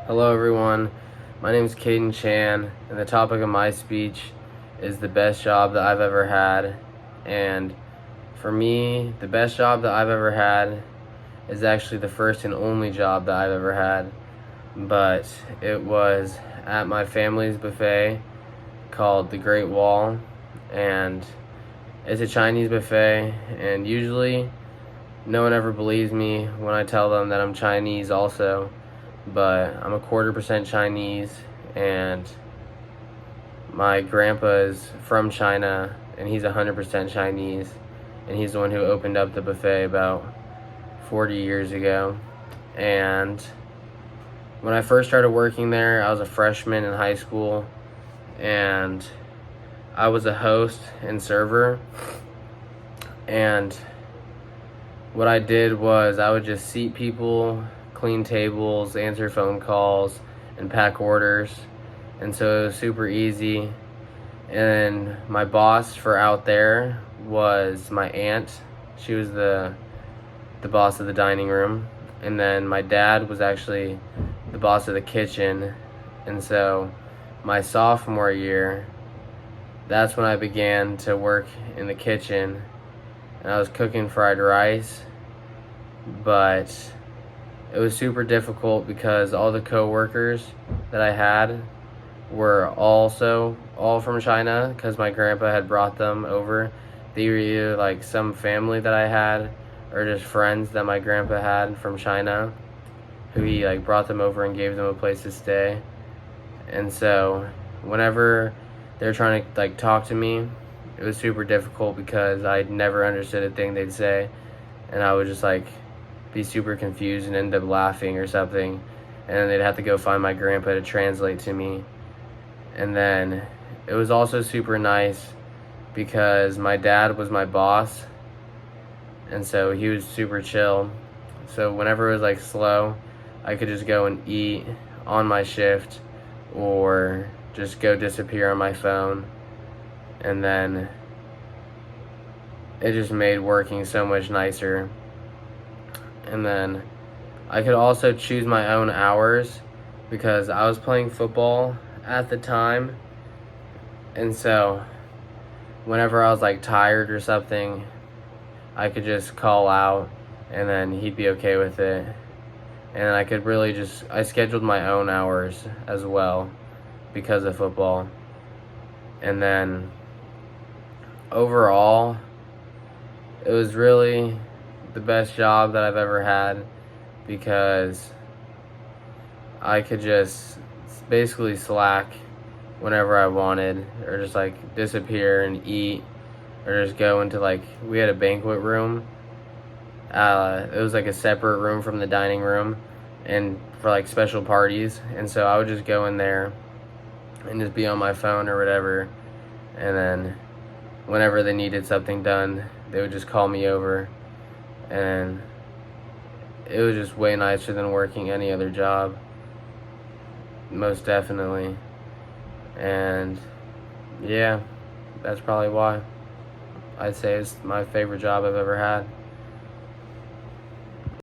Hello everyone, my name is Caden Chan, and the topic of my speech is the best job that I've ever had. And for me, the best job that I've ever had is actually the first and only job that I've ever had. But it was at my family's buffet called the Great Wall, and it's a Chinese buffet, and usually no one ever believes me when I tell them that I'm Chinese also, but I'm a 1/4% Chinese, and my grandpa is from China, and he's 100% Chinese, and he's the one who opened up the buffet about 40 years ago. And when I first started working there, I was a freshman in high school, and I was a host and server, and what I did was I would just seat people, clean tables, answer phone calls, and pack orders. And so it was super easy. And my boss for out there was my aunt. She was the boss of the dining room. And then my dad was actually the boss of the kitchen. And so my sophomore year, that's when I began to work in the kitchen, and I was cooking fried rice, but it was super difficult because all the co-workers that I had were also all from China because my grandpa had brought them over. They were either like some family that I had or just friends that my grandpa had from China who he like brought them over and gave them a place to stay. And so whenever they were trying to like talk to me, it was super difficult because I never understood a thing they'd say, and I would just like be super confused and end up laughing or something, and then they'd have to go find my grandpa to translate to me. And then it was also super nice because my dad was my boss, and so he was super chill. So whenever it was like slow, I could just go and eat on my shift or just go disappear on my phone, and then it just made working so much nicer. And then I could also choose my own hours because I was playing football at the time, and so whenever I was like tired or something, I could just call out and then he'd be okay with it. And I could really just, I scheduled my own hours as well because of football. And then overall, it was really the best job that I've ever had because I could just basically slack whenever I wanted, or just like disappear and eat, or just go into like, we had a banquet room. It was like a separate room from the dining room and for like special parties, and so I would just go in there and just be on my phone or whatever, and then whenever they needed something done, they would just call me over, and it was just way nicer than working any other job, most definitely. And yeah, that's probably why I'd say it's my favorite job I've ever had.